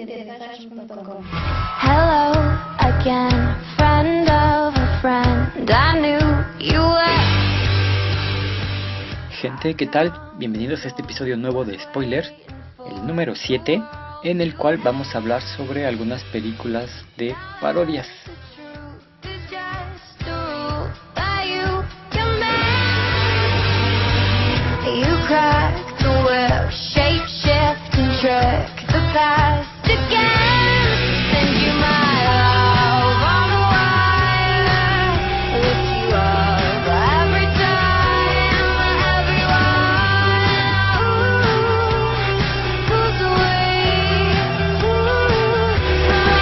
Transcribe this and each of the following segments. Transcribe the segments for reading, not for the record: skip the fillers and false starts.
www.desagration.com. Hello again, friend of a friend, I knew you were. Gente, ¿qué tal? Bienvenidos a este episodio nuevo de Spoilers, el número 7, en el cual vamos a hablar sobre algunas películas de parodias. You crack the whip, shape shift and trick the past again. Send you my love on a wire, lift you up every time, everyone pulls away from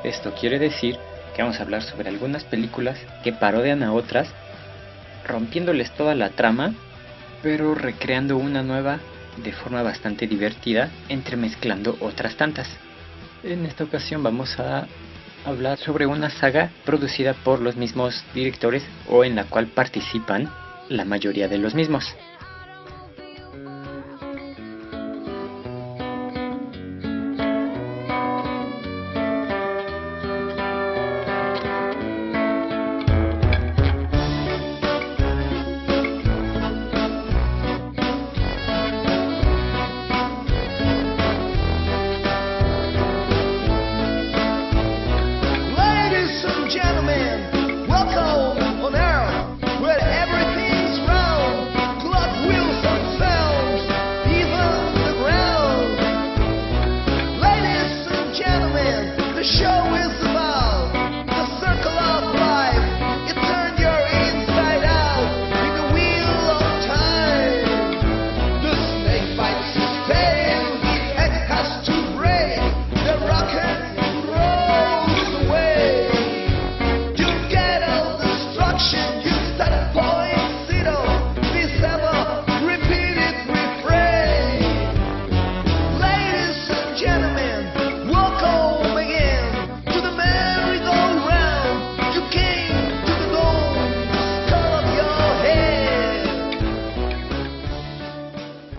you. Esto quiere decir que vamos a hablar sobre algunas películas que parodian a otras, rompiéndoles toda la trama, pero recreando una nueva de forma bastante divertida, entremezclando otras tantas. En esta ocasión vamos a hablar sobre una saga producida por los mismos directores o en la cual participan la mayoría de los mismos.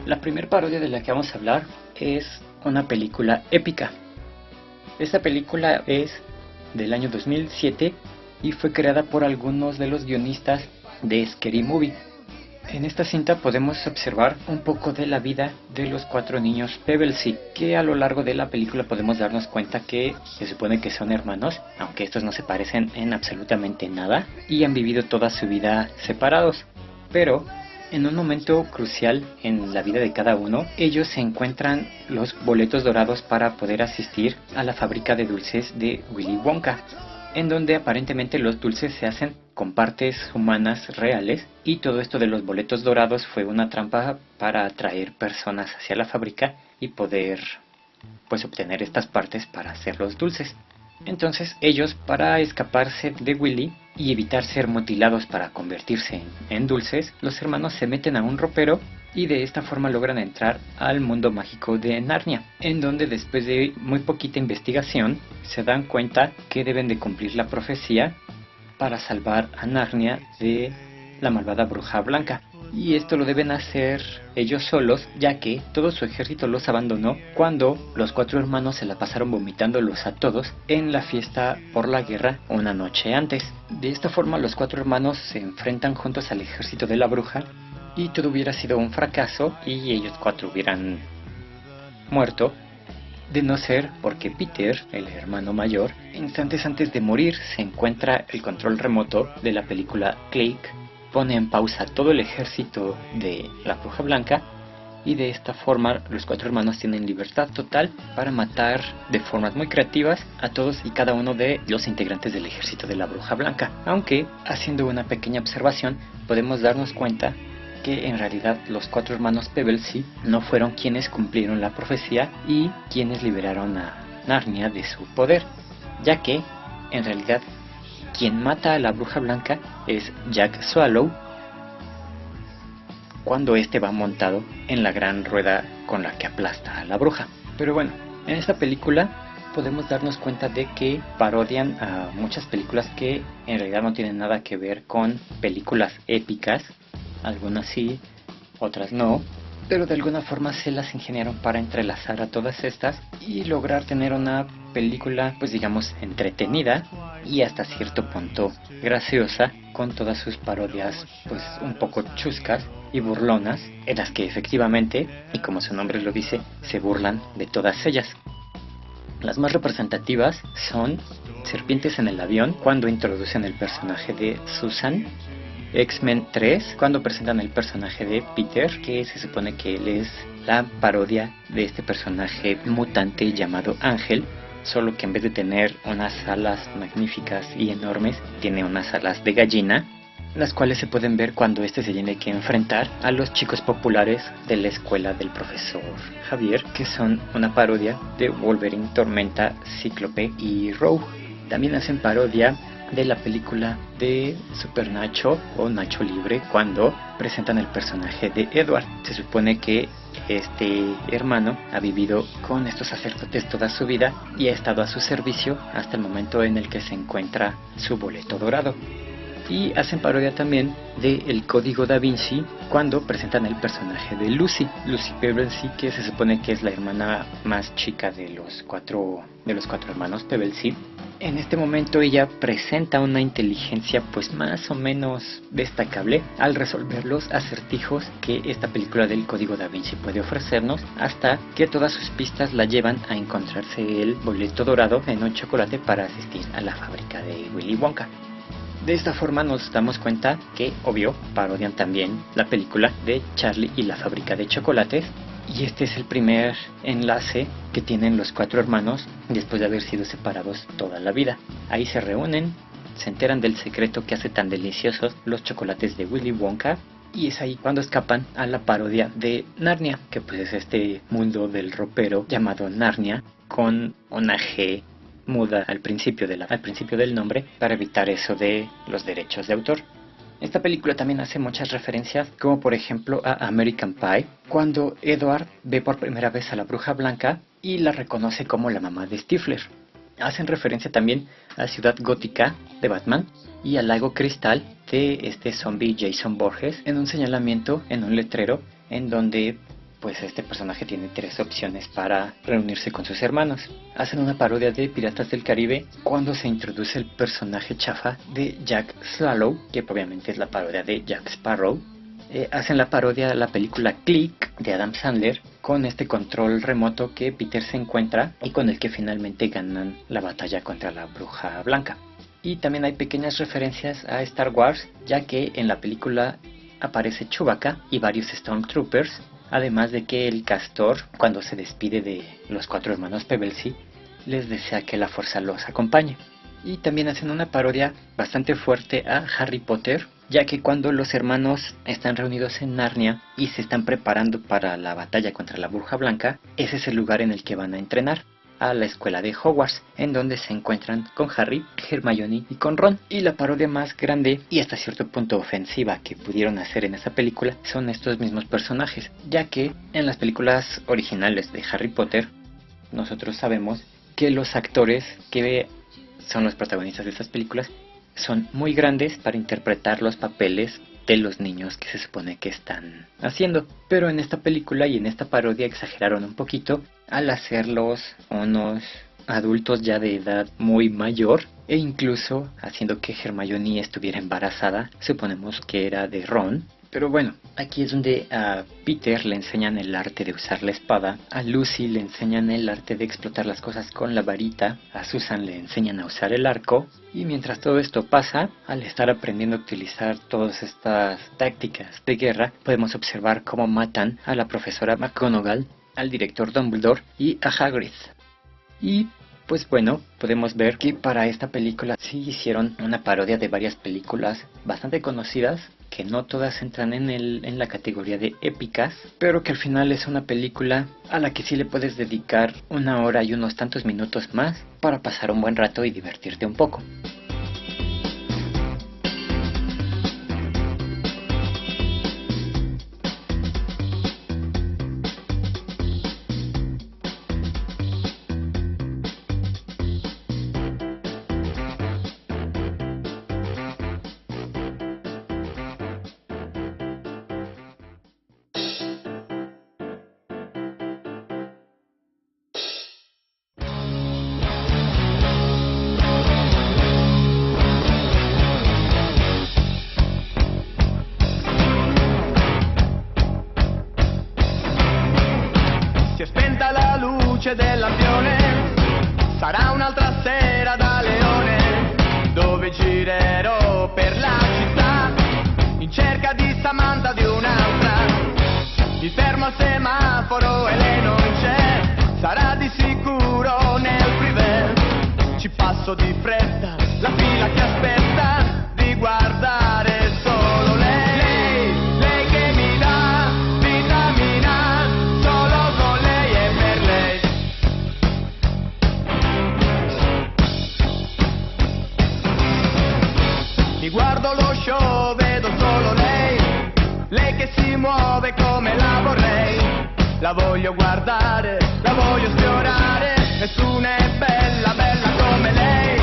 La primera parodia de la que vamos a hablar es una película épica. Esta película es del año 2007 y fue creada por algunos de los guionistas de Scary Movie. En esta cinta podemos observar un poco de la vida de los cuatro niños Pebbleseed, que a lo largo de la película podemos darnos cuenta que se supone que son hermanos, aunque estos no se parecen en absolutamente nada y han vivido toda su vida separados. Pero en un momento crucial en la vida de cada uno, ellos se encuentran los boletos dorados para poder asistir a la fábrica de dulces de Willy Wonka, en donde aparentemente los dulces se hacen con partes humanas reales, y todo esto de los boletos dorados fue una trampa para atraer personas hacia la fábrica y poder obtener estas partes para hacer los dulces. Entonces ellos, para escaparse de Willy y evitar ser mutilados para convertirse en dulces, los hermanos se meten a un ropero y de esta forma logran entrar al mundo mágico de Narnia, en donde después de muy poquita investigación se dan cuenta que deben de cumplir la profecía para salvar a Narnia de la malvada bruja blanca. Y esto lo deben hacer ellos solos, ya que todo su ejército los abandonó cuando los cuatro hermanos se la pasaron vomitándolos a todos en la fiesta por la guerra una noche antes. De esta forma los cuatro hermanos se enfrentan juntos al ejército de la bruja y todo hubiera sido un fracaso y ellos cuatro hubieran muerto, de no ser porque Peter, el hermano mayor, instantes antes de morir se encuentra el control remoto de la película Click, pone en pausa todo el ejército de la bruja blanca y de esta forma los cuatro hermanos tienen libertad total para matar de formas muy creativas a todos y cada uno de los integrantes del ejército de la bruja blanca. Aunque, haciendo una pequeña observación, podemos darnos cuenta que en realidad los cuatro hermanos Pebbleseed no fueron quienes cumplieron la profecía y quienes liberaron a Narnia de su poder, ya que en realidad quien mata a la bruja blanca es Jack Swallow cuando este va montado en la gran rueda con la que aplasta a la bruja. Pero bueno, en esta película podemos darnos cuenta de que parodian a muchas películas que en realidad no tienen nada que ver con películas épicas, algunas sí, otras no, pero de alguna forma se las ingeniaron para entrelazar a todas estas y lograr tener una película, pues digamos, entretenida y hasta cierto punto graciosa, con todas sus parodias pues un poco chuscas y burlonas, en las que efectivamente, y como su nombre lo dice, se burlan de todas ellas. Las más representativas son Serpientes en el avión, cuando introducen el personaje de Susan; X-Men 3, cuando presentan el personaje de Peter, que se supone que él es la parodia de este personaje mutante llamado Ángel, solo que en vez de tener unas alas magníficas y enormes, tiene unas alas de gallina, las cuales se pueden ver cuando este se tiene que enfrentar a los chicos populares de la escuela del profesor Javier, que son una parodia de Wolverine, Tormenta, Cíclope y Rogue. También hacen parodia de la película de Super Nacho o Nacho Libre, cuando presentan el personaje de Edward. Se supone que este hermano ha vivido con estos sacerdotes toda su vida y ha estado a su servicio hasta el momento en el que se encuentra su boleto dorado. Y hacen parodia también de El Código Da Vinci, cuando presentan el personaje de Lucy Pevensie, que se supone que es la hermana más chica de los cuatro hermanos Pevensie. En este momento ella presenta una inteligencia pues más o menos destacable al resolver los acertijos que esta película del Código Da Vinci puede ofrecernos, hasta que todas sus pistas la llevan a encontrarse el boleto dorado en un chocolate para asistir a la fábrica de Willy Wonka. De esta forma nos damos cuenta que, obvio, parodian también la película de Charlie y la fábrica de chocolates, y este es el primer enlace que tienen los cuatro hermanos después de haber sido separados toda la vida. Ahí se reúnen, se enteran del secreto que hace tan deliciosos los chocolates de Willy Wonka, y es ahí cuando escapan a la parodia de Narnia, que pues es este mundo del ropero llamado Narnia, con una G muda al principio del nombre para evitar eso de los derechos de autor. Esta película también hace muchas referencias, como por ejemplo a American Pie, cuando Edward ve por primera vez a la Bruja Blanca y la reconoce como la mamá de Stifler. Hacen referencia también a Ciudad Gótica de Batman y al Lago Cristal de este zombie Jason Borges, en un señalamiento en un letrero en donde pues este personaje tiene 3 opciones para reunirse con sus hermanos. Hacen una parodia de Piratas del Caribe cuando se introduce el personaje chafa de Jack Swallow, que obviamente es la parodia de Jack Sparrow. Hacen la parodia de la película Click de Adam Sandler, con este control remoto que Peter se encuentra y con el que finalmente ganan la batalla contra la Bruja Blanca. Y también hay pequeñas referencias a Star Wars, ya que en la película aparece Chewbacca y varios Stormtroopers, además de que el castor, cuando se despide de los 4 hermanos Pevensie, les desea que la fuerza los acompañe. Y también hacen una parodia bastante fuerte a Harry Potter, ya que cuando los hermanos están reunidos en Narnia y se están preparando para la batalla contra la Bruja Blanca, ese es el lugar en el que van a entrenar, a la escuela de Hogwarts, en donde se encuentran con Harry, Hermione y con Ron. Y la parodia más grande y hasta cierto punto ofensiva que pudieron hacer en esa película son estos mismos personajes, ya que en las películas originales de Harry Potter nosotros sabemos que los actores que son los protagonistas de estas películas son muy grandes para interpretar los papeles de los niños que se supone que están haciendo. Pero en esta película y en esta parodia exageraron un poquito al hacerlos unos adultos ya de edad muy mayor, e incluso haciendo que Hermione estuviera embarazada. Suponemos que era de Ron. Pero bueno, aquí es donde a Peter le enseñan el arte de usar la espada, a Lucy le enseñan el arte de explotar las cosas con la varita, a Susan le enseñan a usar el arco, y mientras todo esto pasa, al estar aprendiendo a utilizar todas estas tácticas de guerra, podemos observar cómo matan a la profesora McGonagall, al director Dumbledore y a Hagrid. Y pues bueno, podemos ver que para esta película sí hicieron una parodia de varias películas bastante conocidas, que no todas entran en la categoría de épicas, pero que al final es una película a la que sí le puedes dedicar 1 hora y unos tantos minutos más para pasar un buen rato y divertirte un poco. girerò per la città in cerca di Samantha, di un'altra. Mi fermo al semaforo e lei non c'è, sarà di sicuro nel privé. Ci passo di fretta, la fila che aspetta di guardare solo lei. Lei che mi dà vitamina, solo con lei e per lei. Mi guardo lo show, vedo solo lei, lei che si muove come la vorrei. La voglio guardare, la voglio sfiorare, nessuna è bella, bella come lei.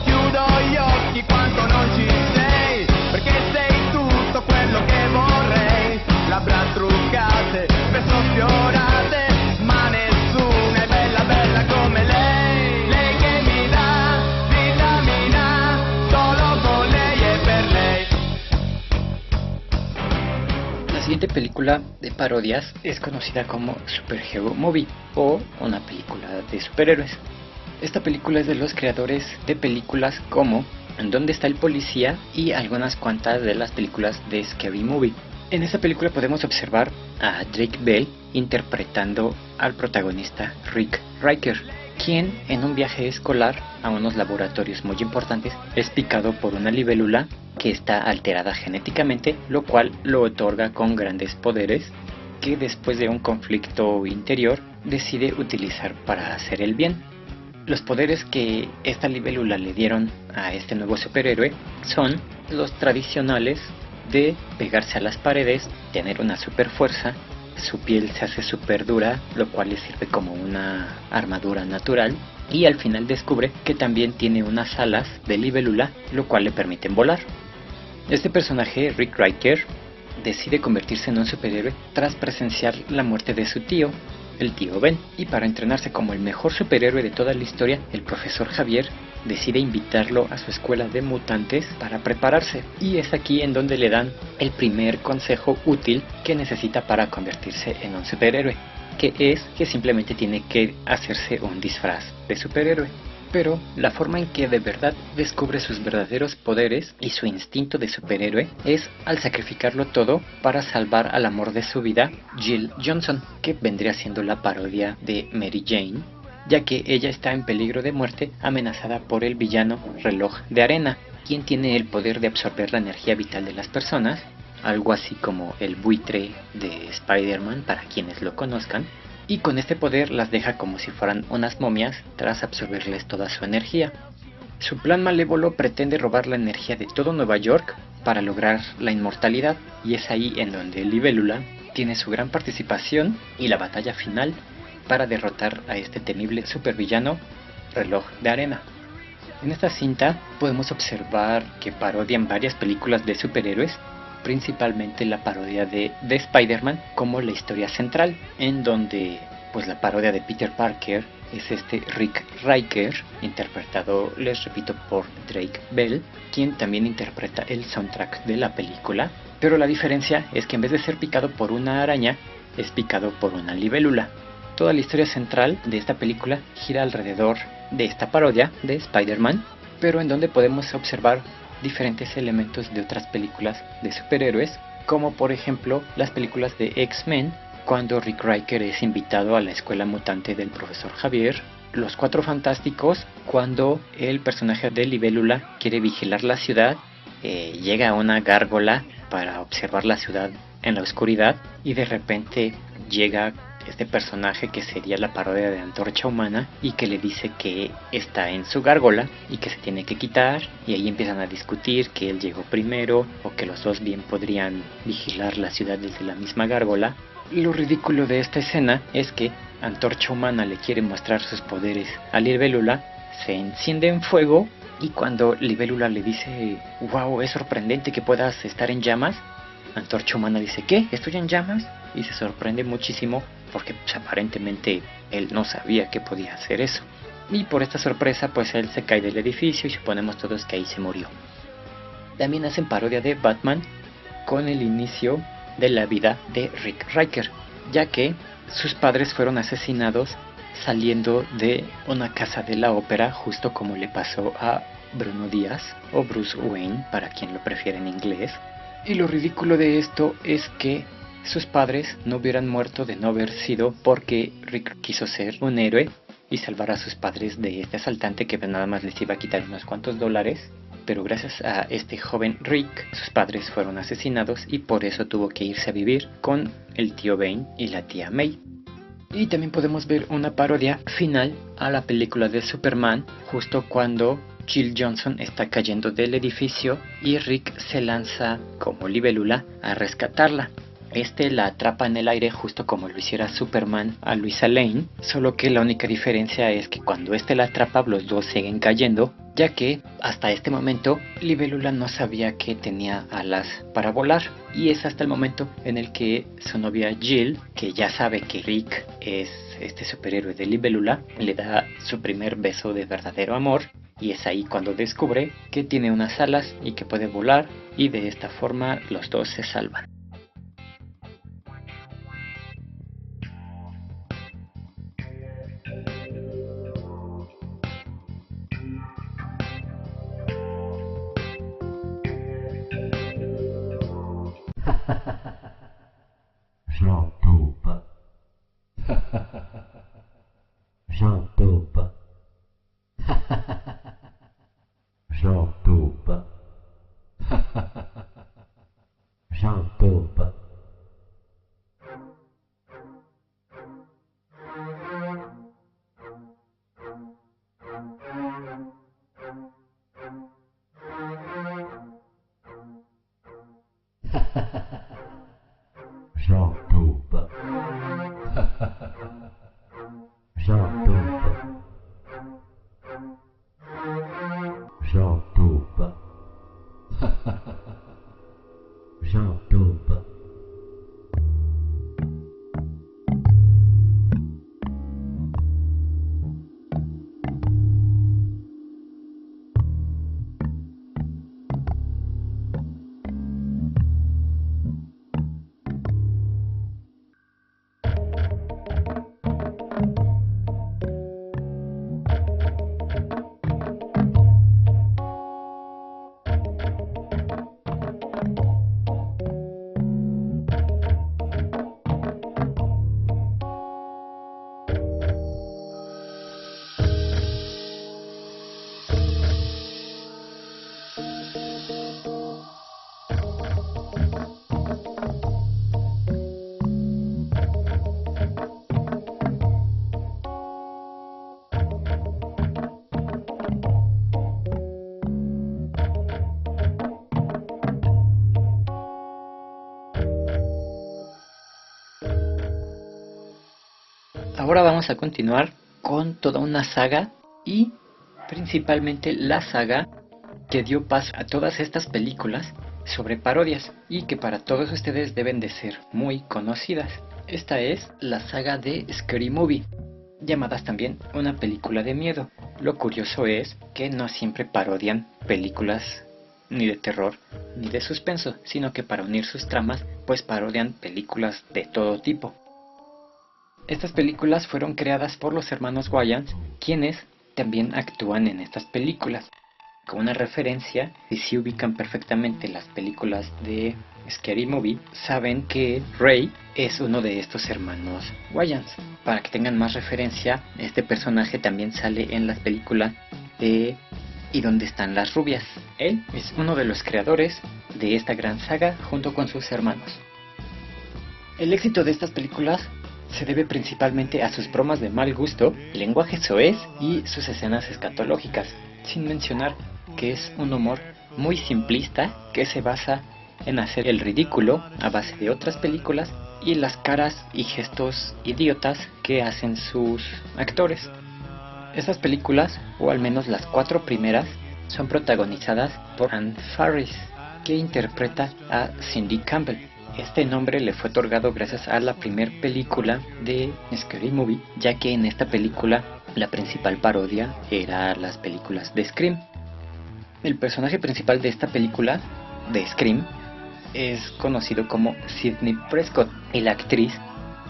Chiudo gli occhi quando non ci sei, perché sei tutto quello che vorrei. Labbra truccate, spesso sfiorate, ma nessuna è bella, bella come lei. Lei che mi dà vitamina, solo con lei e per lei. La siguiente película de parodias es conocida como Superhero Movie o una película de superhéroes. Esta película es de los creadores de películas como ¿Dónde está el policía? Y algunas cuantas de las películas de Scary Movie. En esta película podemos observar a Drake Bell interpretando al protagonista Rick Riker, quien en un viaje escolar a unos laboratorios muy importantes es picado por una libélula que está alterada genéticamente, lo cual lo otorga con grandes poderes que después de un conflicto interior decide utilizar para hacer el bien. Los poderes que esta libélula le dieron a este nuevo superhéroe son los tradicionales de pegarse a las paredes, tener una super fuerza, su piel se hace súper dura, lo cual le sirve como una armadura natural, y al final descubre que también tiene unas alas de libélula, lo cual le permiten volar. Este personaje, Rick Riker, decide convertirse en un superhéroe tras presenciar la muerte de su tío, el tío Ben, y para entrenarse como el mejor superhéroe de toda la historia, el profesor Javier decide invitarlo a su escuela de mutantes para prepararse, y es aquí en donde le dan el primer consejo útil que necesita para convertirse en un superhéroe, que es que simplemente tiene que hacerse un disfraz de superhéroe. Pero la forma en que de verdad descubre sus verdaderos poderes y su instinto de superhéroe es al sacrificarlo todo para salvar al amor de su vida, Jill Johnson, que vendría siendo la parodia de Mary Jane, ya que ella está en peligro de muerte amenazada por el villano Reloj de Arena, quien tiene el poder de absorber la energía vital de las personas, algo así como el buitre de Spider-Man para quienes lo conozcan, y con este poder las deja como si fueran unas momias tras absorberles toda su energía. Su plan malévolo pretende robar la energía de todo Nueva York para lograr la inmortalidad, y es ahí en donde Libélula tiene su gran participación y la batalla final para derrotar a este temible supervillano Reloj de Arena. En esta cinta podemos observar que parodian varias películas de superhéroes, principalmente la parodia de Spider-Man como la historia central, en donde pues la parodia de Peter Parker es este Rick Riker, interpretado, les repito, por Drake Bell, quien también interpreta el soundtrack de la película, pero la diferencia es que en vez de ser picado por una araña, es picado por una libélula. Toda la historia central de esta película gira alrededor de esta parodia de Spider-Man, pero en donde podemos observar diferentes elementos de otras películas de superhéroes, como por ejemplo las películas de X-Men, cuando Rick Riker es invitado a la escuela mutante del profesor Javier, Los Cuatro Fantásticos, cuando el personaje de Libélula quiere vigilar la ciudad, llega a una gárgola para observar la ciudad en la oscuridad, y de repente llega este personaje que sería la parodia de Antorcha Humana y que le dice que está en su gárgola y que se tiene que quitar, y ahí empiezan a discutir que él llegó primero o que los dos bien podrían vigilar la ciudad desde la misma gárgola. Lo ridículo de esta escena es que Antorcha Humana le quiere mostrar sus poderes a Libélula, se enciende en fuego, y cuando Libélula le dice wow, es sorprendente que puedas estar en llamas, Antorcha Humana dice ¿qué? ¿Estoy en llamas? Y se sorprende muchísimo porque pues, aparentemente él no sabía que podía hacer eso. Y por esta sorpresa pues él se cae del edificio y suponemos todos que ahí se murió. También hacen parodia de Batman con el inicio de la vida de Rick Riker, ya que sus padres fueron asesinados saliendo de una casa de la ópera, justo como le pasó a Bruno Díaz, o Bruce Wayne para quien lo prefiere en inglés. Y lo ridículo de esto es que sus padres no hubieran muerto de no haber sido porque Rick quiso ser un héroe y salvar a sus padres de este asaltante que nada más les iba a quitar unos cuantos dólares. Pero gracias a este joven Rick, sus padres fueron asesinados y por eso tuvo que irse a vivir con el tío Bane y la tía May. Y también podemos ver una parodia final a la película de Superman, justo cuando Jill Johnson está cayendo del edificio y Rick se lanza como libélula a rescatarla. Este la atrapa en el aire justo como lo hiciera Superman a Luisa Lane, solo que la única diferencia es que cuando este la atrapa los dos siguen cayendo, ya que hasta este momento Libélula no sabía que tenía alas para volar, y es hasta el momento en el que su novia Jill, que ya sabe que Rick es este superhéroe de Libélula, le da su primer beso de verdadero amor, y es ahí cuando descubre que tiene unas alas y que puede volar, y de esta forma los dos se salvan. Ahora vamos a continuar con toda una saga y principalmente la saga que dio paso a todas estas películas sobre parodias y que para todos ustedes deben de ser muy conocidas. Esta es la saga de Scary Movie, llamadas también una película de miedo. Lo curioso es que no siempre parodian películas ni de terror ni de suspenso, sino que para unir sus tramas pues parodian películas de todo tipo. Estas películas fueron creadas por los hermanos Wayans, quienes también actúan en estas películas. Con una referencia, y si ubican perfectamente las películas de Scary Movie, saben que Ray es uno de estos hermanos Wayans. Para que tengan más referencia, este personaje también sale en las películas de ¿Y dónde están las rubias? Él es uno de los creadores de esta gran saga junto con sus hermanos. El éxito de estas películas se debe principalmente a sus bromas de mal gusto, lenguaje soez y sus escenas escatológicas, sin mencionar que es un humor muy simplista que se basa en hacer el ridículo a base de otras películas y las caras y gestos idiotas que hacen sus actores. Estas películas, o al menos las 4 primeras, son protagonizadas por Ann Faris, que interpreta a Cindy Campbell. Este nombre le fue otorgado gracias a la primera película de Scary Movie, ya que en esta película la principal parodia era las películas de Scream. El personaje principal de esta película, de Scream, es conocido como Sidney Prescott y la actriz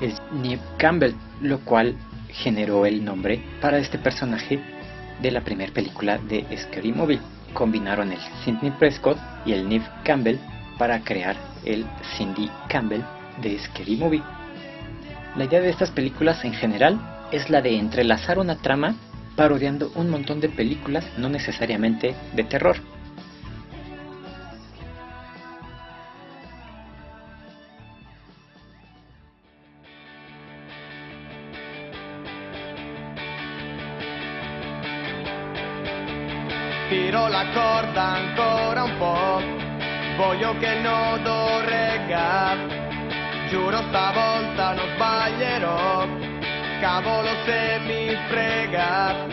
es Neve Campbell, lo cual generó el nombre para este personaje de la primera película de Scary Movie. Combinaron el Sidney Prescott y el Neve Campbell para crear el Cindy Campbell de Scary Movie. La idea de estas películas en general es la de entrelazar una trama parodiando un montón de películas, no necesariamente de terror. Tiro la corda ancora un po', voglio che il nodo regga, giuro stavolta non sbaglierò, cavolo se mi frega,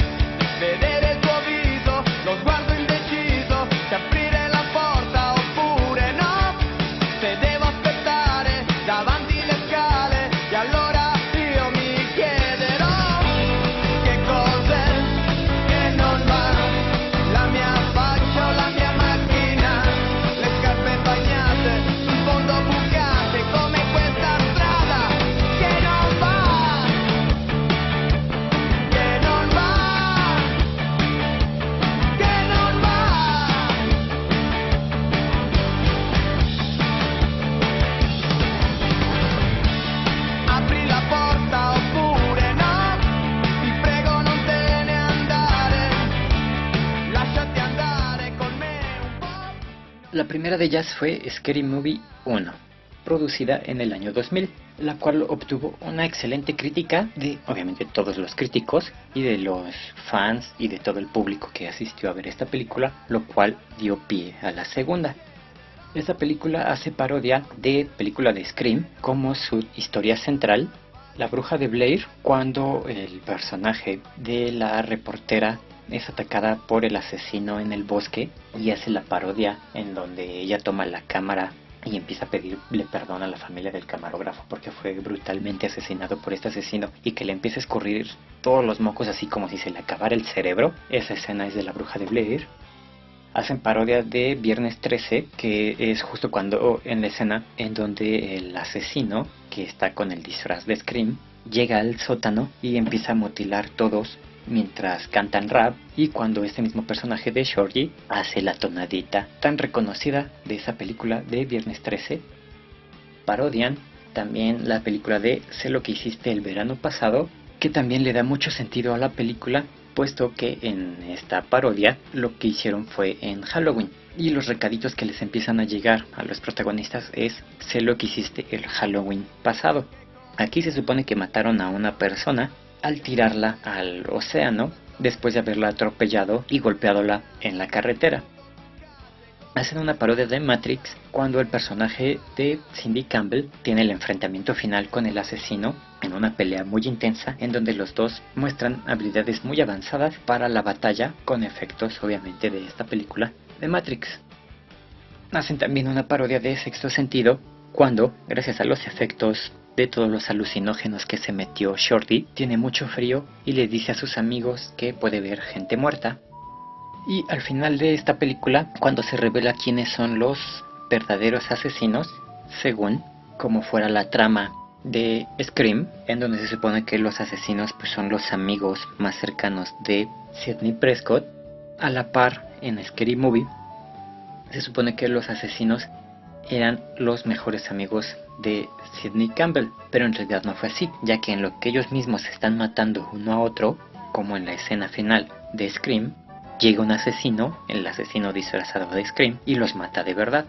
vedere il tuo viso, lo sguardo indeciso, se aprire la porta oppure no, se devo aspettare davanti le scale, e allora io mi chiederò, che cos'è che non va. La mia faccia o la mia macchina, le scarpe bagnate, sul fondo bucate, come questa strada che non va, che non va, che non va. Apri la porta oppure no, ti prego non te ne andare, lasciati andare con me un po'. La primera de ellas fue Scary Movie 1, producida en el año 2000, la cual obtuvo una excelente crítica de, obviamente, todos los críticos y de los fans y de todo el público que asistió a ver esta película, lo cual dio pie a la segunda. Esta película hace parodia de película de Scream como su historia central, La Bruja de Blair, cuando el personaje de la reportera es atacada por el asesino en el bosque y hace la parodia en donde ella toma la cámara y empieza a pedirle perdón a la familia del camarógrafo porque fue brutalmente asesinado por este asesino y que le empieza a escurrir todos los mocos así como si se le acabara el cerebro. Esa escena es de La Bruja de Blair. Hacen parodia de Viernes 13, que es justo cuando en la escena en donde el asesino, que está con el disfraz de Scream, llega al sótano y empieza a mutilar todos mientras cantan rap, y cuando este mismo personaje de Shorty hace la tonadita tan reconocida de esa película de Viernes 13. Parodian también la película de Sé lo que hiciste el verano pasado, que también le da mucho sentido a la película, puesto que en esta parodia lo que hicieron fue en Halloween, y los recaditos que les empiezan a llegar a los protagonistas es sé lo que hiciste el Halloween pasado. Aquí se supone que mataron a una persona al tirarla al océano después de haberla atropellado y golpeándola en la carretera. Hacen una parodia de Matrix cuando el personaje de Cindy Campbell tiene el enfrentamiento final con el asesino en una pelea muy intensa en donde los dos muestran habilidades muy avanzadas para la batalla con efectos obviamente de esta película de Matrix. Hacen también una parodia de Sexto Sentido cuando, gracias a los efectos de todos los alucinógenos que se metió Shorty, tiene mucho frío y le dice a sus amigos que puede ver gente muerta. Y al final de esta película, cuando se revela quiénes son los verdaderos asesinos, según como fuera la trama de Scream, en donde se supone que los asesinos pues son los amigos más cercanos de Sidney Prescott, a la par en Scary Movie, se supone que los asesinos eran los mejores amigos de Sidney Campbell, pero en realidad no fue así, ya que en lo que ellos mismos se están matando uno a otro, como en la escena final de Scream, llega un asesino, el asesino disfrazado de Scream, y los mata de verdad.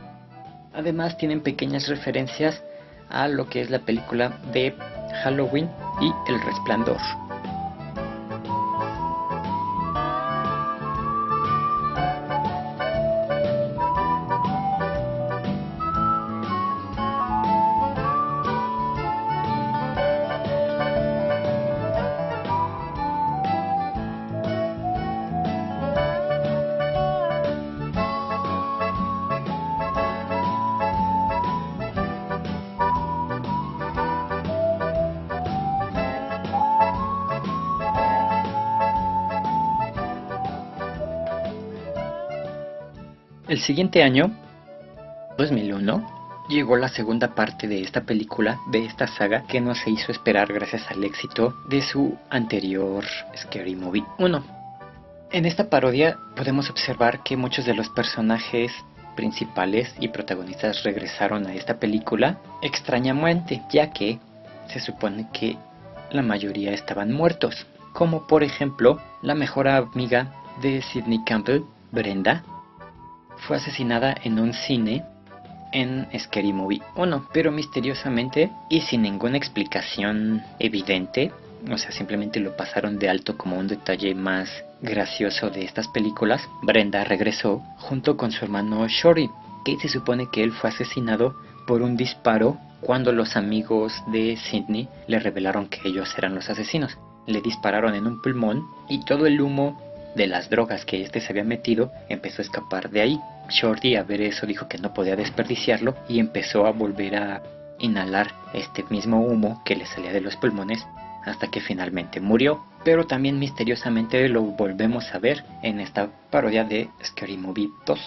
Además tienen pequeñas referencias a lo que es la película de Halloween y El Resplandor. El siguiente año, 2001, llegó la segunda parte de esta película, de esta saga, que no se hizo esperar gracias al éxito de su anterior Scary Movie 1. En esta parodia podemos observar que muchos de los personajes principales y protagonistas regresaron a esta película extrañamente, ya que se supone que la mayoría estaban muertos, como por ejemplo la mejor amiga de Sidney Campbell, Brenda, fue asesinada en un cine en Scary Movie 1, pero misteriosamente y sin ninguna explicación evidente, o sea, simplemente lo pasaron de alto como un detalle más gracioso de estas películas. Brenda regresó junto con su hermano Shorty, que se supone que él fue asesinado por un disparo cuando los amigos de Sidney le revelaron que ellos eran los asesinos. Le dispararon en un pulmón y todo el humo de las drogas que este se había metido empezó a escapar de ahí. Shorty, a ver eso, dijo que no podía desperdiciarlo y empezó a volver a inhalar este mismo humo que le salía de los pulmones hasta que finalmente murió. Pero también misteriosamente lo volvemos a ver en esta parodia de Scary Movie 2.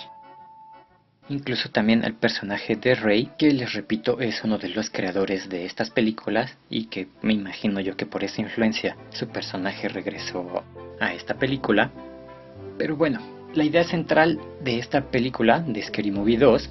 Incluso también el personaje de Ray, que les repito es uno de los creadores de estas películas y que me imagino yo que por esa influencia su personaje regresó a esta película. Pero bueno, la idea central de esta película de Scary Movie 2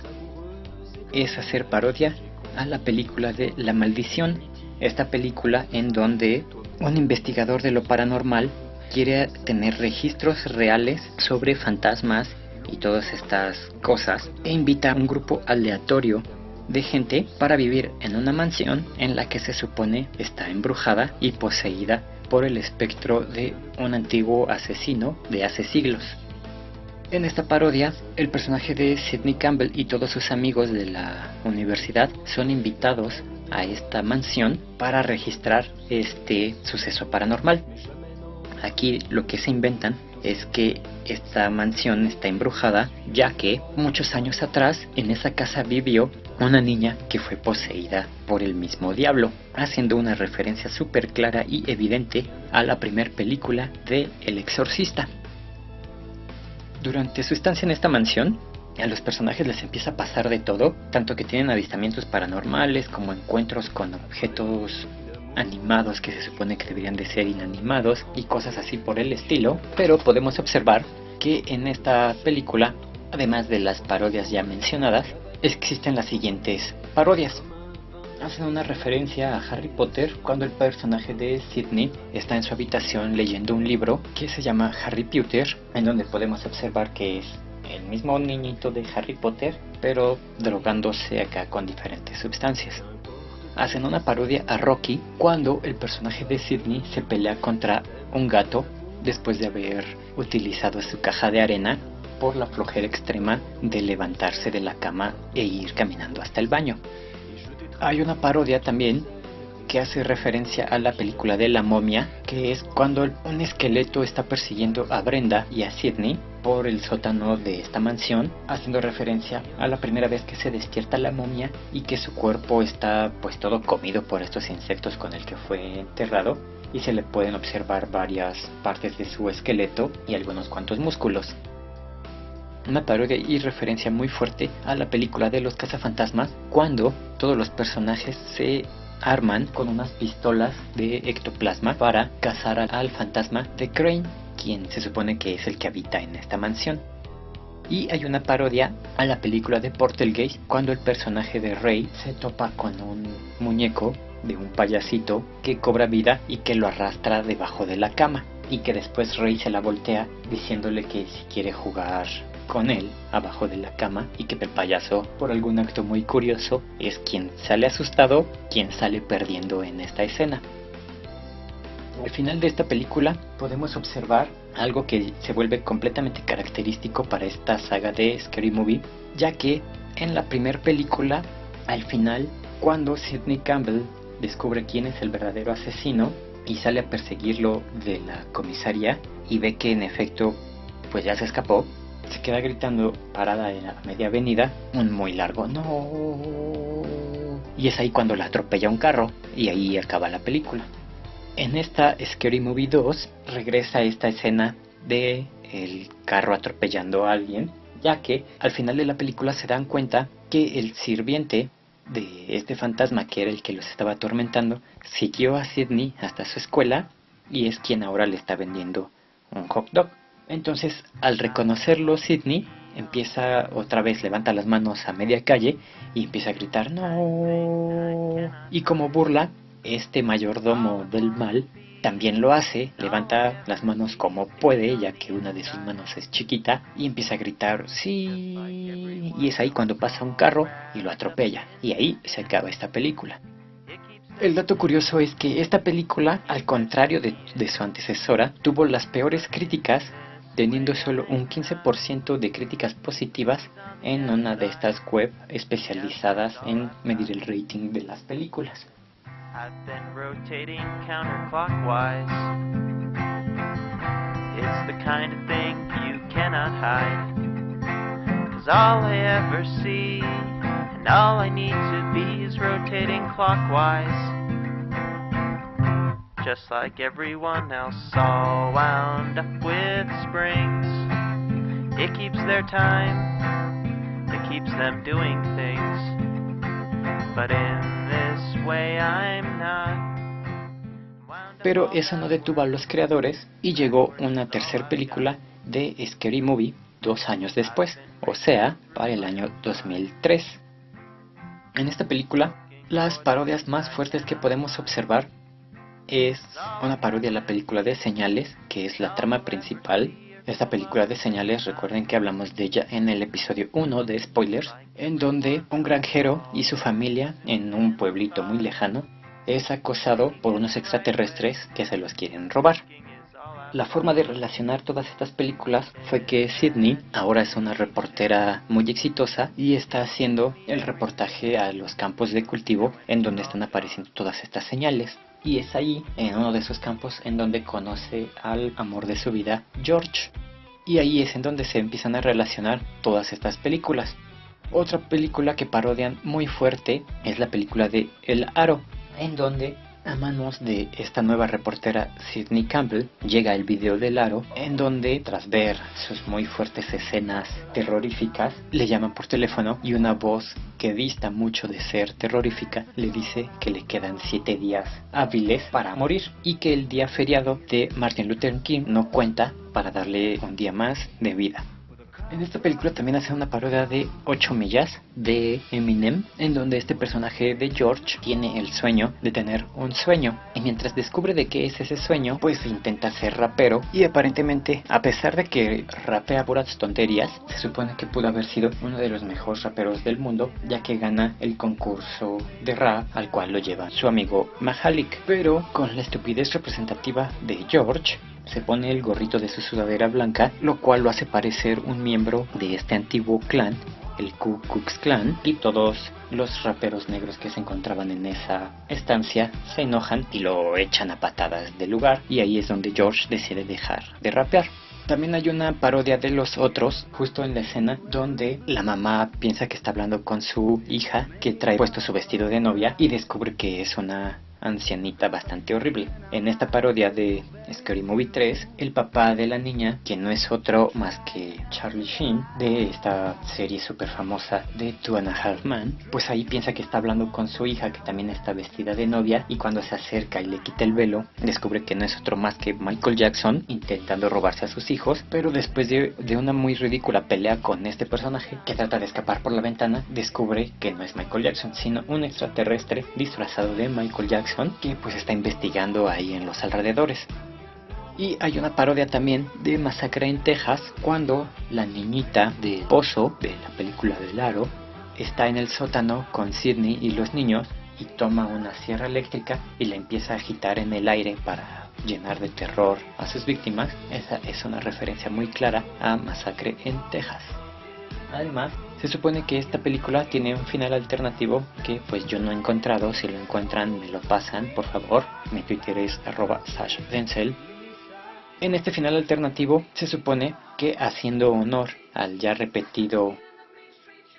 es hacer parodia a la película de La Maldición, esta película en donde un investigador de lo paranormal quiere tener registros reales sobre fantasmas y todas estas cosas e invita a un grupo aleatorio de gente para vivir en una mansión en la que se supone está embrujada y poseída por el espectro de un antiguo asesino de hace siglos. En esta parodia, el personaje de Sidney Campbell y todos sus amigos de la universidad son invitados a esta mansión para registrar este suceso paranormal. Aquí lo que se inventan es que esta mansión está embrujada, ya que muchos años atrás en esa casa vivió una niña que fue poseída por el mismo diablo, haciendo una referencia súper clara y evidente a la primera película de El Exorcista. Durante su estancia en esta mansión, a los personajes les empieza a pasar de todo, tanto que tienen avistamientos paranormales como encuentros con objetos animados que se supone que deberían de ser inanimados y cosas así por el estilo. Pero podemos observar que en esta película, además de las parodias ya mencionadas, existen las siguientes parodias. Hacen una referencia a Harry Potter cuando el personaje de Sidney está en su habitación leyendo un libro que se llama Harry Potter, en donde podemos observar que es el mismo niñito de Harry Potter, pero drogándose acá con diferentes sustancias. Hacen una parodia a Rocky cuando el personaje de Sidney se pelea contra un gato después de haber utilizado su caja de arena por la flojera extrema de levantarse de la cama e ir caminando hasta el baño. Hay una parodia también que hace referencia a la película de La Momia, que es cuando un esqueleto está persiguiendo a Brenda y a Sidney por el sótano de esta mansión, haciendo referencia a la primera vez que se despierta la momia y que su cuerpo está pues todo comido por estos insectos con el que fue enterrado y se le pueden observar varias partes de su esqueleto y algunos cuantos músculos. Una parodia y referencia muy fuerte a la película de los cazafantasmas, cuando todos los personajes se arman con unas pistolas de ectoplasma para cazar al fantasma de Crane, quien se supone que es el que habita en esta mansión. Y hay una parodia a la película de Poltergeist, cuando el personaje de Ray se topa con un muñeco de un payasito que cobra vida y que lo arrastra debajo de la cama, y que después Ray se la voltea diciéndole que si quiere jugar con él abajo de la cama, y que el payaso, por algún acto muy curioso, es quien sale asustado, quien sale perdiendo en esta escena. Al final de esta película podemos observar algo que se vuelve completamente característico para esta saga de Scary Movie, ya que en la primera película, al final, cuando Sidney Campbell descubre quién es el verdadero asesino y sale a perseguirlo de la comisaría y ve que en efecto pues ya se escapó, se queda gritando parada en la media avenida un muy largo "no", y es ahí cuando la atropella un carro y ahí acaba la película. En esta Scary Movie 2 regresa esta escena de el carro atropellando a alguien, ya que al final de la película se dan cuenta que el sirviente de este fantasma, que era el que los estaba atormentando, siguió a Sidney hasta su escuela y es quien ahora le está vendiendo un hot dog. Entonces, al reconocerlo, Sidney empieza otra vez, levanta las manos a media calle y empieza a gritar ¡No! Y como burla, este mayordomo del mal también lo hace, levanta las manos como puede, ya que una de sus manos es chiquita, y empieza a gritar ¡Sí! Y es ahí cuando pasa un carro y lo atropella. Y ahí se acaba esta película. El dato curioso es que esta película, al contrario de su antecesora, tuvo las peores críticas, teniendo solo un 15% de críticas positivas en una de estas web especializadas en medir el rating de las películas. I've been rotating counterclockwise. It's the kind of thing you cannot hide. 'Cause all I ever see and all I need to be is rotating clockwise. Just like everyone else, all wound up with springs. It keeps their time, it keeps them doing things. But in this way I'm not. Pero eso no detuvo a los creadores y llegó una tercera película de Scary Movie 2 años después, o sea, para el año 2003. En esta película, las parodias más fuertes que podemos observar es una parodia de la película de Señales, que es la trama principal. Esta película de Señales, recuerden que hablamos de ella en el episodio 1 de Spoilers, en donde un granjero y su familia, en un pueblito muy lejano, es acosado por unos extraterrestres que se los quieren robar. La forma de relacionar todas estas películas fue que Sidney ahora es una reportera muy exitosa y está haciendo el reportaje a los campos de cultivo en donde están apareciendo todas estas señales. Y es ahí, en uno de esos campos, en donde conoce al amor de su vida, George. Y ahí es en donde se empiezan a relacionar todas estas películas. Otra película que parodian muy fuerte es la película de El Aro, en donde a manos de esta nueva reportera Sidney Campbell llega el video del Aro, en donde tras ver sus muy fuertes escenas terroríficas le llaman por teléfono y una voz que dista mucho de ser terrorífica le dice que le quedan 7 días hábiles para morir y que el día feriado de Martin Luther King no cuenta para darle un día más de vida. En esta película también hace una parodia de 8 millas de Eminem, en donde este personaje de George tiene el sueño de tener un sueño, y mientras descubre de qué es ese sueño, pues intenta ser rapero, y aparentemente, a pesar de que rapea puras tonterías, se supone que pudo haber sido uno de los mejores raperos del mundo, ya que gana el concurso de rap al cual lo lleva su amigo Mahalik. Pero con la estupidez representativa de George, se pone el gorrito de su sudadera blanca, lo cual lo hace parecer un miembro de este antiguo clan, el Ku Klux Klan, y todos los raperos negros que se encontraban en esa estancia se enojan y lo echan a patadas del lugar, y ahí es donde George decide dejar de rapear. También hay una parodia de Los Otros, justo en la escena donde la mamá piensa que está hablando con su hija, que trae puesto su vestido de novia, y descubre que es una ancianita bastante horrible. En esta parodia de Scary Movie 3, el papá de la niña, que no es otro más que Charlie Sheen, de esta serie súper famosa de Two and a Half Men, pues ahí piensa que está hablando con su hija, que también está vestida de novia, y cuando se acerca y le quita el velo, descubre que no es otro más que Michael Jackson intentando robarse a sus hijos, pero después de una muy ridícula pelea con este personaje, que trata de escapar por la ventana, descubre que no es Michael Jackson, sino un extraterrestre disfrazado de Michael Jackson, que pues está investigando ahí en los alrededores. Y hay una parodia también de Masacre en Texas, cuando la niñita del pozo de la película del Aro está en el sótano con Sidney y los niños y toma una sierra eléctrica y la empieza a agitar en el aire para llenar de terror a sus víctimas. Esa es una referencia muy clara a Masacre en Texas. Además, se supone que esta película tiene un final alternativo que pues yo no he encontrado. Si lo encuentran me lo pasan, por favor. Mi Twitter es @sashdenzel. En este final alternativo se supone que, haciendo honor al ya repetido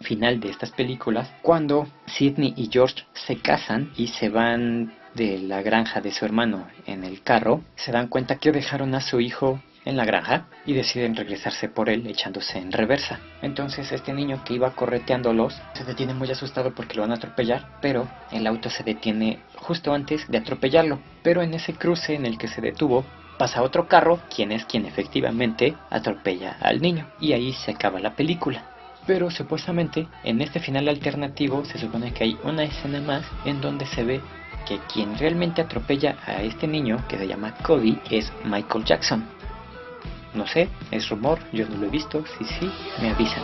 final de estas películas, cuando Sidney y George se casan y se van de la granja de su hermano en el carro, se dan cuenta que dejaron a su hijo en la granja y deciden regresarse por él echándose en reversa. Entonces este niño que iba correteándolos se detiene muy asustado porque lo van a atropellar, pero el auto se detiene justo antes de atropellarlo. Pero en ese cruce en el que se detuvo, pasa otro carro, quien efectivamente atropella al niño, y ahí se acaba la película. Pero supuestamente en este final alternativo se supone que hay una escena más en donde se ve que quien realmente atropella a este niño, que se llama Cody, es Michael Jackson. No sé, es rumor, yo no lo he visto, si sí, me avisan.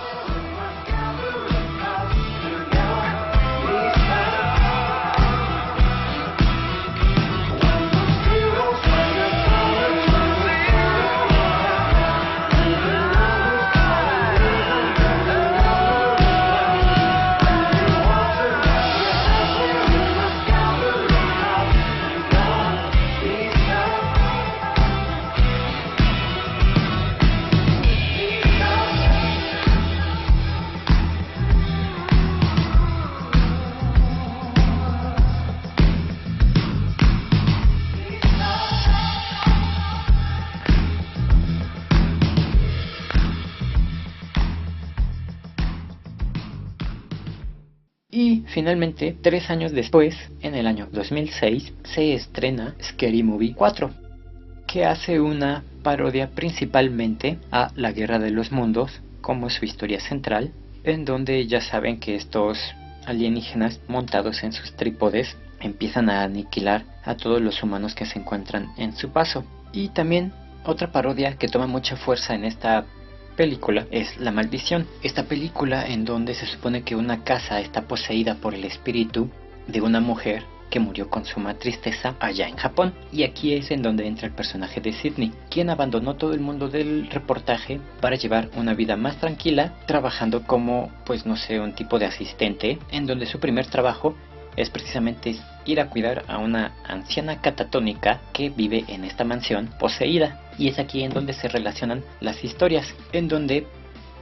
Y finalmente, 3 años después, en el año 2006, se estrena Scary Movie 4, que hace una parodia principalmente a La Guerra de los Mundos como su historia central, en donde ya saben que estos alienígenas montados en sus trípodes empiezan a aniquilar a todos los humanos que se encuentran en su paso. Y también otra parodia que toma mucha fuerza en esta película es La Maldición, esta película en donde se supone que una casa está poseída por el espíritu de una mujer que murió con suma tristeza allá en Japón, y aquí es en donde entra el personaje de Sidney, quien abandonó todo el mundo del reportaje para llevar una vida más tranquila, trabajando como, pues no sé, un tipo de asistente, en donde su primer trabajo es precisamente ir a cuidar a una anciana catatónica que vive en esta mansión poseída. Y es aquí en donde se relacionan las historias, en donde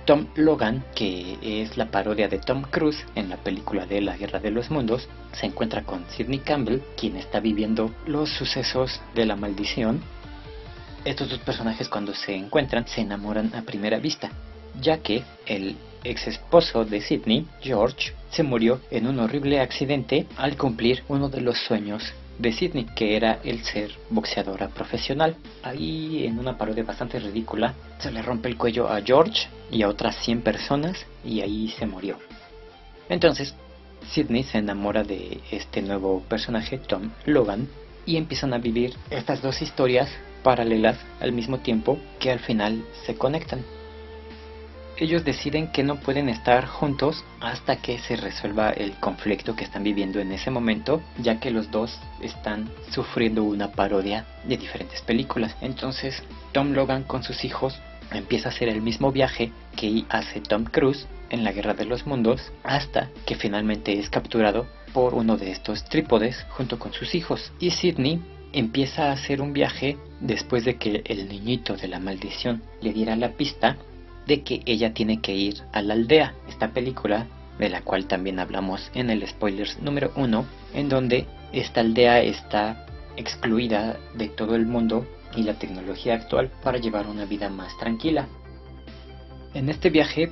Tom Logan, que es la parodia de Tom Cruise en la película de La Guerra de los Mundos, se encuentra con Sidney Campbell, quien está viviendo los sucesos de La Maldición. Estos dos personajes, cuando se encuentran, se enamoran a primera vista, ya que el ex esposo de Sidney, George, se murió en un horrible accidente al cumplir uno de los sueños de Sidney, que era el ser boxeadora profesional. Ahí, en una parodia bastante ridícula, se le rompe el cuello a George y a otras 100 personas, y ahí se murió. Entonces Sidney se enamora de este nuevo personaje, Tom Logan, y empiezan a vivir estas dos historias paralelas al mismo tiempo, que al final se conectan. Ellos deciden que no pueden estar juntos hasta que se resuelva el conflicto que están viviendo en ese momento, ya que los dos están sufriendo una parodia de diferentes películas. Entonces Tom Logan con sus hijos empieza a hacer el mismo viaje que hace Tom Cruise en La Guerra de los Mundos, hasta que finalmente es capturado por uno de estos trípodes junto con sus hijos. Y Sidney empieza a hacer un viaje después de que el niñito de la maldición le diera la pista de que ella tiene que ir a la aldea, esta película de la cual también hablamos en el spoilers número 1, en donde esta aldea está excluida de todo el mundo y la tecnología actual para llevar una vida más tranquila. En este viaje,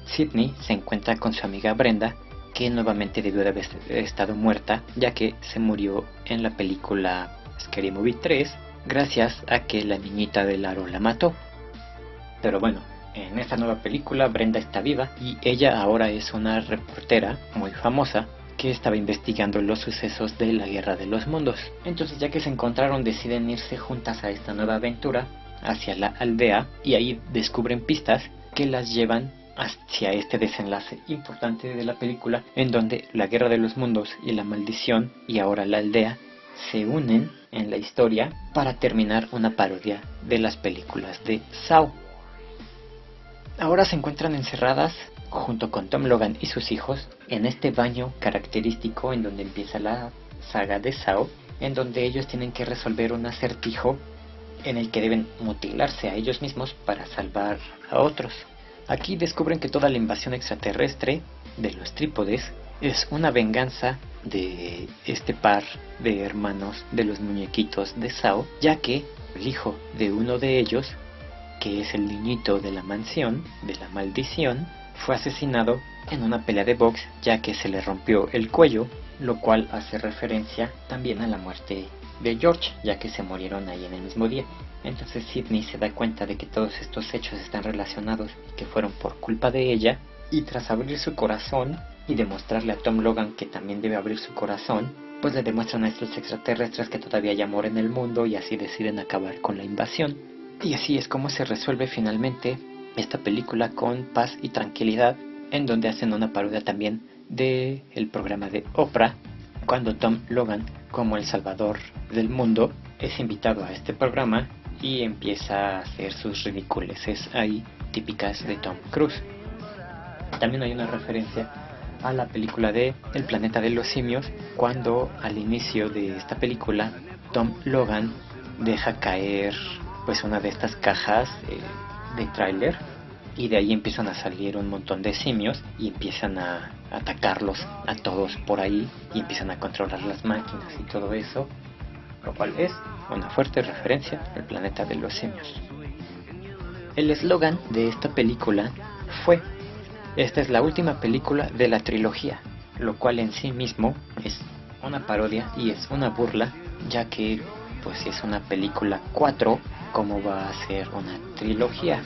Sidney se encuentra con su amiga Brenda, que nuevamente debió de haber estado muerta, ya que se murió en la película Scary Movie 3, gracias a que la niñita del aro la mató. Pero bueno, en esta nueva película Brenda está viva y ella ahora es una reportera muy famosa que estaba investigando los sucesos de la Guerra de los Mundos. Entonces, ya que se encontraron, deciden irse juntas a esta nueva aventura hacia la aldea, y ahí descubren pistas que las llevan hacia este desenlace importante de la película, en donde la Guerra de los Mundos y la Maldición y ahora la aldea se unen en la historia para terminar una parodia de las películas de Saw. Ahora se encuentran encerradas junto con Tom Logan y sus hijos en este baño característico en donde empieza la saga de Saw, en donde ellos tienen que resolver un acertijo en el que deben mutilarse a ellos mismos para salvar a otros. Aquí descubren que toda la invasión extraterrestre de los trípodes es una venganza de este par de hermanos de los muñequitos de Saw, ya que el hijo de uno de ellos, que es el niñito de la mansión de la maldición, fue asesinado en una pelea de box, ya que se le rompió el cuello, lo cual hace referencia también a la muerte de George, ya que se murieron ahí en el mismo día. Entonces Sidney se da cuenta de que todos estos hechos están relacionados y que fueron por culpa de ella, y tras abrir su corazón y demostrarle a Tom Logan que también debe abrir su corazón, pues le demuestran a estos extraterrestres que todavía hay amor en el mundo y así deciden acabar con la invasión. Y así es como se resuelve finalmente esta película con paz y tranquilidad, en donde hacen una parodia también del programa de Oprah, cuando Tom Logan, como el salvador del mundo, es invitado a este programa y empieza a hacer sus ridiculeces ahí típicas de Tom Cruise. También hay una referencia a la película de El planeta de los simios, cuando al inicio de esta película Tom Logan deja caer pues una de estas cajas de tráiler, y de ahí empiezan a salir un montón de simios y empiezan a atacarlos a todos por ahí y empiezan a controlar las máquinas y todo eso, lo cual es una fuerte referencia al planeta de los simios. El eslogan de esta película fue: esta es la última película de la trilogía, lo cual en sí mismo es una parodia y es una burla, ya que pues si es una película 4, ¿cómo va a ser una trilogía?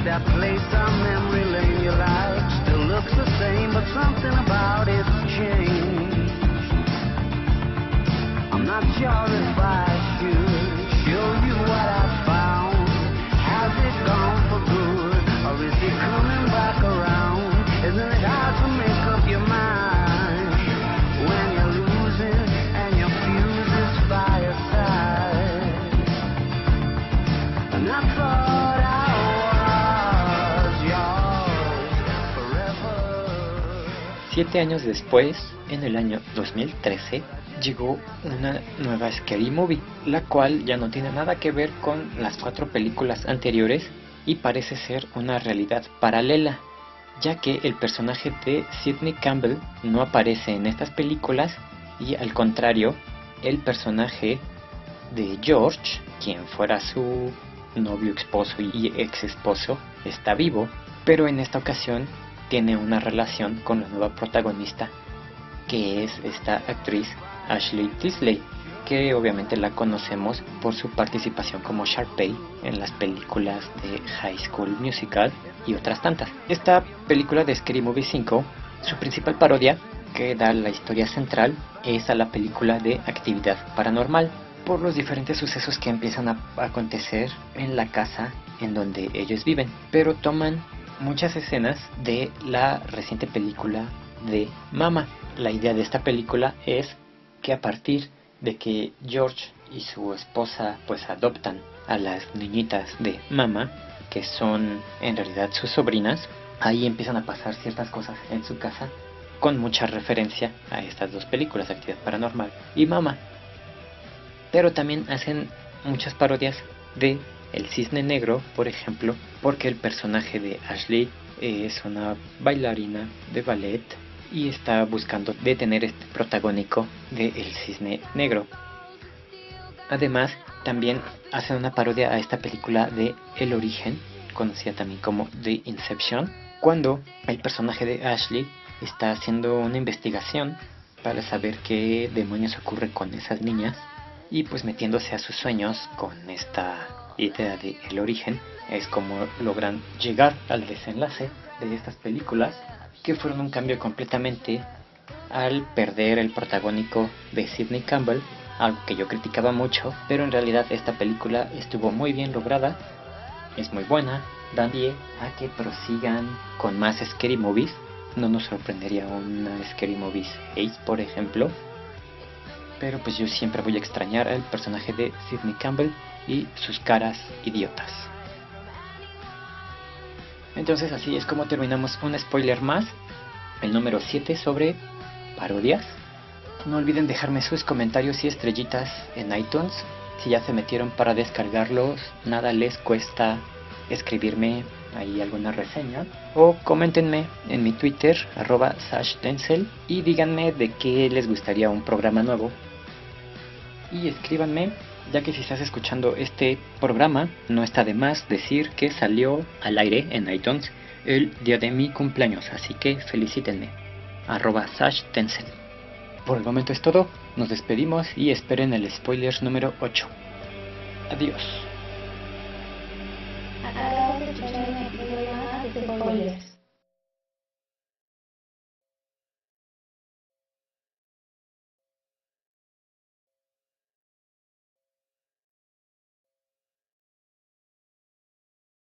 That place on memory lane you like still looks the same, but something about it's changed. I'm not sure if I should show you what I found. Has it gone for good, or is it coming back around? Isn't it hard to make up your mind when you're losing and your fuse is fireside? And I thought 7 años después, en el año 2013, llegó una nueva Scary Movie, la cual ya no tiene nada que ver con las 4 películas anteriores y parece ser una realidad paralela, ya que el personaje de Sidney Campbell no aparece en estas películas y al contrario, el personaje de George, quien fuera su novio, esposo y ex esposo, está vivo, pero en esta ocasión tiene una relación con la nueva protagonista, que es esta actriz Ashley Tisdale, que obviamente la conocemos por su participación como Sharpay en las películas de High School Musical y otras tantas. Esta película de Scary Movie 5, su principal parodia, que da la historia central, es a la película de Actividad Paranormal, por los diferentes sucesos que empiezan a acontecer en la casa en donde ellos viven, pero toman muchas escenas de la reciente película de Mama. La idea de esta película es que a partir de que George y su esposa pues adoptan a las niñitas de Mama, que son en realidad sus sobrinas, ahí empiezan a pasar ciertas cosas en su casa con mucha referencia a estas dos películas, Actividad Paranormal y Mama. Pero también hacen muchas parodias de El Cisne Negro, por ejemplo, porque el personaje de Ashley es una bailarina de ballet y está buscando detener este protagónico de El Cisne Negro. Además, también hacen una parodia a esta película de El Origen, conocida también como The Inception, cuando el personaje de Ashley está haciendo una investigación para saber qué demonios ocurre con esas niñas, y pues metiéndose a sus sueños con esta idea de El Origen, es como logran llegar al desenlace de estas películas, que fueron un cambio completamente al perder el protagónico de Sidney Campbell, algo que yo criticaba mucho, pero en realidad esta película estuvo muy bien lograda, es muy buena, dan pie a que prosigan con más Scary Movies. No nos sorprendería una Scary Movies 8, por ejemplo, pero pues yo siempre voy a extrañar al personaje de Sidney Campbell y sus caras idiotas. Entonces así es como terminamos un spoiler más, el número 7 sobre parodias. No olviden dejarme sus comentarios y estrellitas en iTunes. Si ya se metieron para descargarlos, nada les cuesta escribirme ahí alguna reseña, o coméntenme en mi Twitter @sashdenzel y díganme de qué les gustaría un programa nuevo. Y escríbanme, ya que si estás escuchando este programa, no está de más decir que salió al aire en iTunes el día de mi cumpleaños, así que felicítenme. @sashdenzel. Por el momento es todo, nos despedimos y esperen el spoiler número 8. Adiós. Acabas de escuchar un episodio más de Spoilers.